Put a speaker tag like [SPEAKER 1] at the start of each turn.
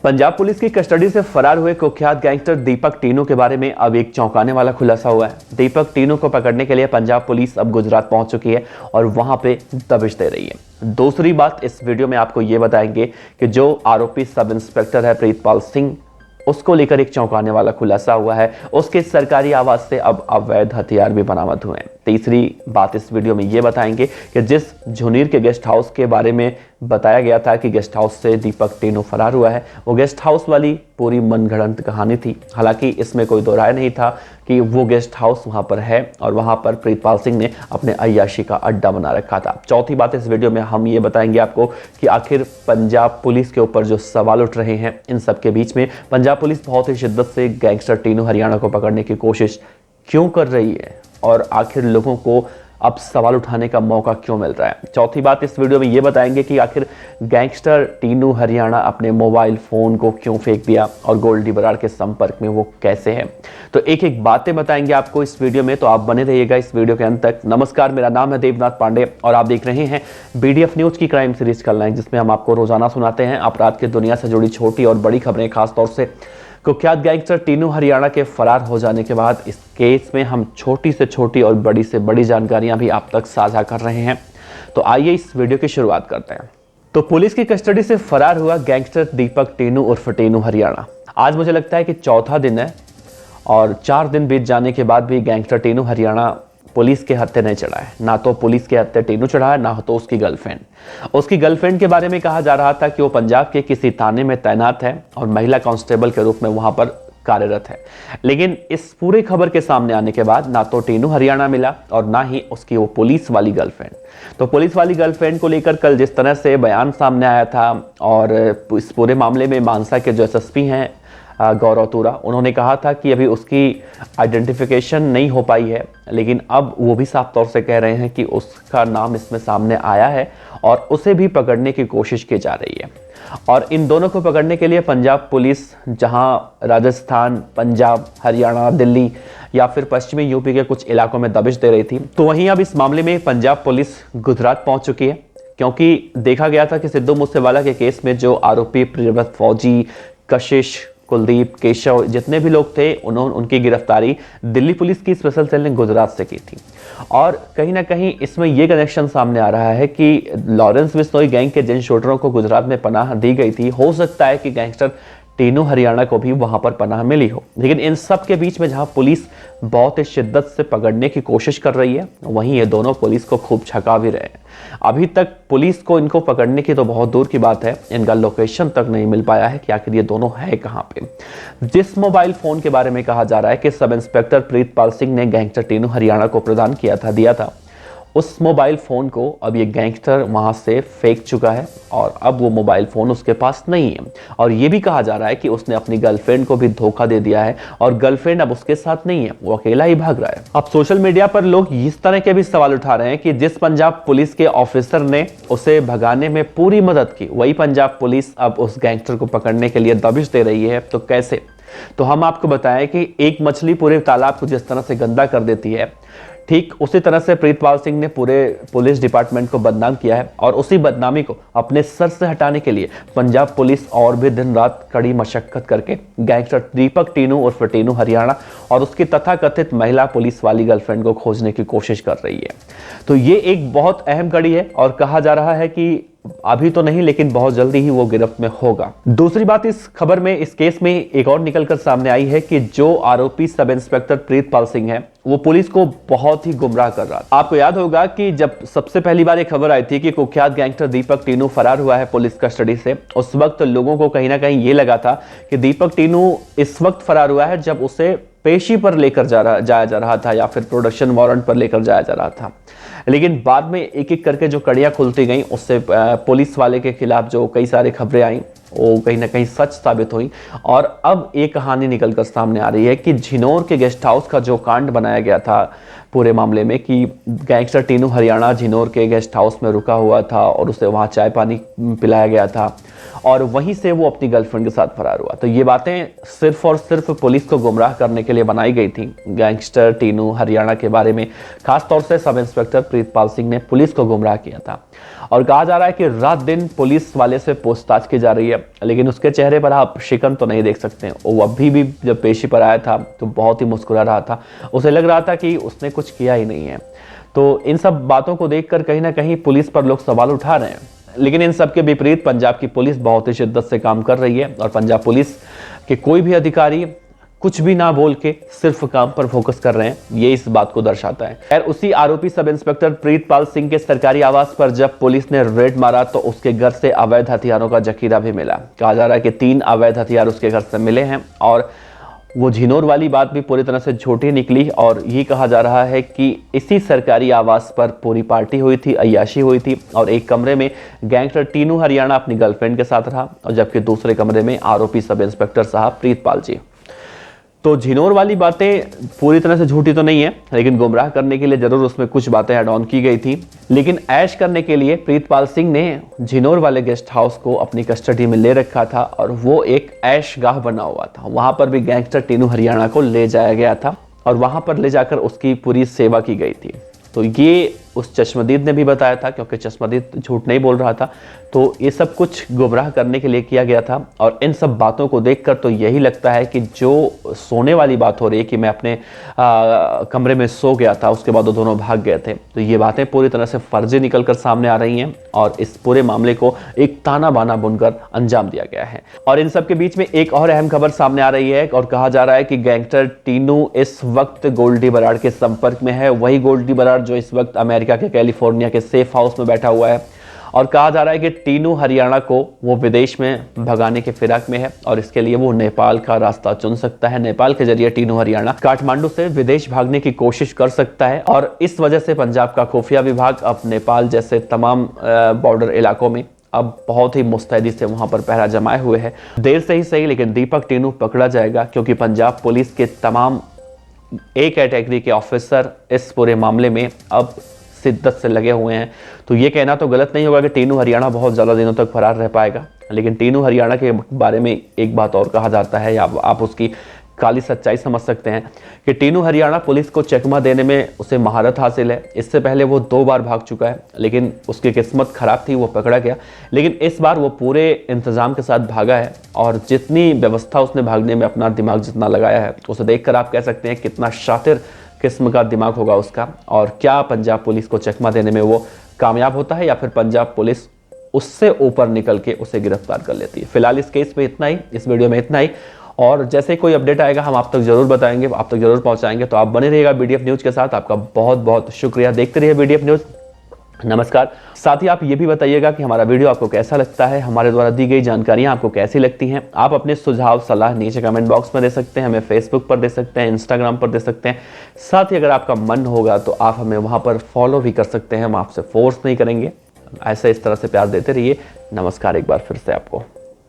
[SPEAKER 1] Punjab police की custody से फरार हुए कुख्यात गैंगस्टर दीपक टीनू के बारे में अब एक चौंकाने वाला खुलासा हुआ है। दीपक टीनू को पकड़ने के लिए पंजाब पुलिस अब गुजरात पहुंच चुकी है और वहां पे दबिश दे रही है। दूसरी बात, इस वीडियो में आपको ये बताएंगे कि जो आरोपी सब इंस्पेक्टर है प्रीतपाल सिंह, उसको लेकर एक चौंकाने वाला खुलासा हुआ है। उसके सरकारी आवाज से अब अवैध हथियार भी बरामद हुए हैं। तीसरी बात, इस वीडियो में ये बताएंगे कि जिस झुनीर के गेस्ट हाउस के बारे में बताया गया था कि गेस्ट हाउस से दीपक टीनू फरार हुआ है, वो गेस्ट हाउस वाली पूरी मनगढ़ंत कहानी थी। हालांकि इसमें कोई दो राय नहीं था कि वो गेस्ट हाउस वहां पर है और वहां पर प्रीतपाल सिंह ने अपने अय्याशी का अड्डा बना रखा था। चौथी बात, इस वीडियो में हम ये बताएंगे आपको कि आखिर पंजाब पुलिस के ऊपर जो सवाल उठ रहे हैं, इन सब के बीच में पंजाब पुलिस बहुत ही शिद्दत से गैंगस्टर टीनू हरियाणा को पकड़ने की कोशिश क्यों कर रही है और आखिर लोगों को अब सवाल उठाने का मौका क्यों मिल रहा है। चौथी बात, इस वीडियो में ये बताएंगे कि आखिर गैंगस्टर टीनू हरियाणा अपने मोबाइल फोन को क्यों फेंक दिया और गोल्डी बराड़ के संपर्क में वो कैसे है। तो एक एक बातें बताएंगे आपको इस वीडियो में, तो आप बने रहिएगा इस वीडियो के अंत तक। नमस्कार, मेरा नाम है देवनाथ पांडे और आप देख रहे हैं BDF न्यूज की क्राइम सीरीज कल नाइन, जिसमें हम आपको रोजाना सुनाते हैं अपराध की दुनिया से जुड़ी छोटी और बड़ी खबरें। खासतौर से कुख्यात गैंगस्टर टीनू हरियाणा के फरार हो जाने के बाद इस केस में हम छोटी से छोटी और बड़ी से बड़ी जानकारियां भी आप तक साझा कर रहे हैं। तो आइए इस वीडियो की शुरुआत करते हैं। तो पुलिस की कस्टडी से फरार हुआ गैंगस्टर दीपक टीनू उर्फ टीनू हरियाणा। आज मुझे लगता है कि चौथा दिन है और 4 दिन बीत जाने के बाद भी गैंगस्टर टीनू हरियाणा पुलिस के हत्थे नहीं चढ़ा है। ना तो पुलिस के हत्थे टीनू चढ़ा है, ना तो उसकी गर्लफ्रेंड के बारे में कहा जा रहा था कि वो पंजाब के किसी थाने में तैनात है और महिला कांस्टेबल के रूप में वहां पर कार्यरत है। लेकिन इस पूरी खबर के सामने आने के बाद ना तो टीनू हरियाणा मिला और ना ही उसकी वो पुलिस वाली गर्लफ्रेंड। तो पुलिस वाली गर्लफ्रेंड को लेकर कल जिस तरह से बयान सामने आया था और इस पूरे मामले में मानसा के जो SSP हैं गौरव तुरा, उन्होंने कहा था कि अभी उसकी आइडेंटिफिकेशन नहीं हो पाई है, लेकिन अब वो भी साफ तौर से कह रहे हैं कि उसका नाम इसमें सामने आया है और उसे भी पकड़ने की कोशिश की जा रही है। और इन दोनों को पकड़ने के लिए पंजाब पुलिस, जहां राजस्थान, पंजाब, हरियाणा, दिल्ली या फिर पश्चिमी UP के कुछ इलाकों में दबिश दे रही थी, तो वहीं अब इस मामले में पंजाब पुलिस गुजरात पहुंच चुकी है। क्योंकि देखा गया था कि सिद्धू मूसेवाला के केस में जो आरोपी प्रियव्रत फौजी, कशिश, कुलदीप, केशव, जितने भी लोग थे, उनकी गिरफ्तारी दिल्ली पुलिस की स्पेशल सेल ने गुजरात से की थी। और कहीं ना कहीं इसमें यह कनेक्शन सामने आ रहा है कि लॉरेंस बिश्नोई गैंग के जिन शूटरों को गुजरात में पनाह दी गई थी, हो सकता है कि गैंगस्टर टीनू हरियाणा को भी वहां पर पनाह मिली हो। लेकिन इन सब के बीच में जहां पुलिस बहुत ही शिद्दत से पकड़ने की कोशिश कर रही है, वहीं ये दोनों पुलिस को खूब छका भी रहे हैं। अभी तक पुलिस को इनको पकड़ने की तो बहुत दूर की बात है, इनका लोकेशन तक नहीं मिल पाया है कि आखिर ये दोनों है कहां पे। जिस मोबाइल फोन के बारे में कहा जा रहा है कि सब इंस्पेक्टर प्रीतपाल सिंह ने गैंगस्टर टीनू हरियाणा को प्रदान दिया था, उस मोबाइल फोन को अब ये गैंगस्टर वहां से फेंक चुका है और अब वो मोबाइल फोन उसके पास नहीं है। और ये भी कहा जा रहा है कि उसने अपनी गर्लफ्रेंड को भी धोखा दे दिया है और गर्लफ्रेंड अब उसके साथ नहीं है, वो अकेला ही भाग रहा है। अब सोशल मीडिया पर लोग इस तरह के भी सवाल उठा रहे हैं कि जिस पंजाब पुलिस के ऑफिसर ने उसे भगाने में पूरी मदद की, वही पंजाब पुलिस अब उस गैंगस्टर को पकड़ने के लिए दबिश दे रही है, तो कैसे? तो हम आपको बताएं कि एक मछली पूरे तालाब को जिस तरह से गंदा कर देती है, ठीक उसी तरह से प्रीतपाल सिंह ने पूरे पुलिस डिपार्टमेंट को बदनाम किया है और उसी बदनामी को अपने सर से हटाने के लिए पंजाब पुलिस और भी दिन रात कड़ी मशक्कत करके गैंगस्टर दीपक टीनू उर्फ टीनू हरियाणा और उसकी तथाकथित महिला पुलिस वाली गर्लफ्रेंड को खोजने की कोशिश कर रही है। तो ये एक बहुत अहम कड़ी है और कहा जा रहा है कि अभी तो नहीं, लेकिन बहुत जल्दी ही वो गिरफ्त में होगा। दूसरी बात, इस खबर में, इस केस में एक और निकलकर सामने आई है कि जो आरोपी सब इंस्पेक्टर प्रीतपाल सिंह है, वो पुलिस को बहुत ही गुमराह कर रहा था। आपको याद होगा कि जब सबसे पहली बार एक खबर आई थी कि कुख्यात गैंगस्टर दीपक टीनू फरार हुआ है पुलिस कस्टडी से, उस वक्त लोगों को कहीं ना कहीं ये लगा था कि दीपक टीनू इस वक्त फरार हुआ है जब उसे पेशी पर लेकर जाया जा रहा था या फिर प्रोडक्शन वारंट पर लेकर जाया जा रहा था। लेकिन बाद में एक एक करके जो कड़ियां खुलती गई, उससे पुलिस वाले के खिलाफ जो कई सारी खबरें आई, वो कहीं ना कहीं सच साबित हुई। और अब एक कहानी निकलकर सामने आ रही है कि झिनोर के गेस्ट हाउस का जो कांड बनाया गया था पूरे मामले में, कि गैंगस्टर टीनू हरियाणा झिनोर के गेस्ट हाउस में रुका हुआ था और उसे वहां चाय पानी पिलाया गया था और वहीं से वो अपनी गर्लफ्रेंड के साथ फरार हुआ। तो ये बातें सिर्फ और सिर्फ पुलिस को गुमराह करने के लिए बनाई गई थी। गैंगस्टर टीनू हरियाणा के बारे में खासतौर से सब इंस्पेक्टर प्रीतपाल सिंह ने पुलिस को गुमराह किया था और कहा जा रहा है कि रात दिन पुलिस वाले से पूछताछ की जा रही है, लेकिन उसके चेहरे पर आप शिकन तो नहीं देख सकते। वो अभी भी जब पेशी पर आया था तो बहुत ही मुस्कुरा रहा था, उसे लग रहा था कि उसने कुछ किया ही नहीं है। तो इन सब बातों को देखकर कहीं ना कहीं पुलिस पर लोग सवाल उठा रहे हैं, लेकिन इन सब के विपरीत पंजाब की पुलिस बहुत ही शिद्दत से काम कर रही है और पंजाब पुलिस के कोई भी अधिकारी कुछ भी ना बोल के सिर्फ काम पर फोकस कर रहे हैं, ये इस बात को दर्शाता है। खैर, उसी आरोपी सब इंस्पेक्टर प्रीतपाल सिंह के सरकारी आवास पर जब पुलिस ने रेड मारा तो उसके घर से अवैध हथियारों का जखीरा भी मिला। कहा जा रहा है कि 3 अवैध हथियार उसके घर से मिले हैं और वो झिनोर वाली बात भी पूरी तरह से झूठी निकली और ये कहा जा रहा है कि इसी सरकारी आवास पर पूरी पार्टी हुई थी, अय्याशी हुई थी और एक कमरे में गैंगस्टर टीनू हरियाणा अपनी गर्लफ्रेंड के साथ रहा और जबकि दूसरे कमरे में आरोपी सब इंस्पेक्टर साहब प्रीतपाल जी। तो झिनोर वाली बातें पूरी तरह से झूठी तो नहीं है, लेकिन गुमराह करने के लिए जरूर उसमें कुछ बातें ऐड ऑन की गई थी। लेकिन ऐश करने के लिए प्रीतपाल सिंह ने झिनोर वाले गेस्ट हाउस को अपनी कस्टडी में ले रखा था और वो एक ऐश गाह बना हुआ था। वहां पर भी गैंगस्टर टीनू हरियाणा को ले जाया गया था और वहां पर ले जाकर उसकी पूरी सेवा की गई थी। तो ये उस चश्मदीद ने भी बताया था, क्योंकि चश्मदीद झूठ नहीं बोल रहा था। तो ये सब कुछ गुमराह करने के लिए किया गया था और इन सब बातों को देखकर तो यही लगता है कि जो सोने वाली बात हो रही है कि मैं अपने कमरे में सो गया था, उसके बाद वो दोनों भाग गए थे, तो ये बातें पूरी तरह से फर्जी निकल कर सामने आ रही हैं और इस पूरे मामले को एक ताना बाना बुनकर अंजाम दिया गया है। और इन सब के बीच में एक और अहम खबर सामने आ रही है और कहा जा रहा है कि गैंगस्टर टीनू इस वक्त गोल्डी बराड़ के संपर्क में है, वही गोल्डी बराड़ जो इस वक्त अमेरिका के कैलिफोर्निया के सेफ हाउस में बैठा हुआ है। और कहा जा रहा है कि टीनू हरियाणा को वो विदेश में भगाने के फिराक में है और इसके लिए वो नेपाल का रास्ता चुन सकता है। नेपाल के जरिए टीनू हरियाणा काठमांडू से विदेश भागने की कोशिश कर सकता है और इस वजह से पंजाब का खुफिया विभाग अब नेपाल जैसे तमाम बॉर्डर इलाकों में अब बहुत ही मुस्तैदी से वहां पर पहरा जमाए हुए है। देर से ही सही, लेकिन दीपक टीनू पकड़ा जाएगा, क्योंकि पंजाब पुलिस के तमाम ए कैटेगरी के ऑफिसर इस पूरे मामले में अब शिद्दत से लगे हुए हैं। तो ये कहना तो गलत नहीं होगा कि टीनू हरियाणा बहुत ज़्यादा दिनों तक फरार रह पाएगा, लेकिन टीनू हरियाणा के बारे में एक बात और कहा जाता है, या आप उसकी काली सच्चाई समझ सकते हैं कि टीनू हरियाणा पुलिस को चकमा देने में उसे महारत हासिल है। इससे पहले वो 2 बार भाग चुका है, लेकिन उसकी किस्मत खराब थी, वो पकड़ा गया। लेकिन इस बार वो पूरे इंतजाम के साथ भागा है और जितनी व्यवस्था उसने भागने में अपना दिमाग जितना लगाया है, उसे देखकर आप कह सकते हैं कितना शातिर किस्म का दिमाग होगा उसका। और क्या पंजाब पुलिस को चकमा देने में वो कामयाब होता है या फिर पंजाब पुलिस उससे ऊपर निकल के उसे गिरफ्तार कर लेती है। फिलहाल इस केस में इतना ही, इस वीडियो में इतना ही, और जैसे कोई अपडेट आएगा हम आप तक जरूर बताएंगे, आप तक जरूर पहुंचाएंगे। तो आप बने रहिएगा BDF न्यूज के साथ। आपका बहुत बहुत शुक्रिया, देखते रहिए BDF न्यूज। नमस्कार। साथ ही आप ये भी बताइएगा कि हमारा वीडियो आपको कैसा लगता है, हमारे द्वारा दी गई जानकारियां आपको कैसी लगती हैं। आप अपने सुझाव सलाह नीचे कमेंट बॉक्स में दे सकते हैं, हमें फेसबुक पर दे सकते हैं, इंस्टाग्राम पर दे सकते हैं। साथ ही अगर आपका मन होगा तो आप हमें वहां पर फॉलो भी कर सकते हैं, हम आपसे फोर्स नहीं करेंगे। ऐसे इस तरह से प्यार देते रहिए। नमस्कार एक बार फिर से आपको।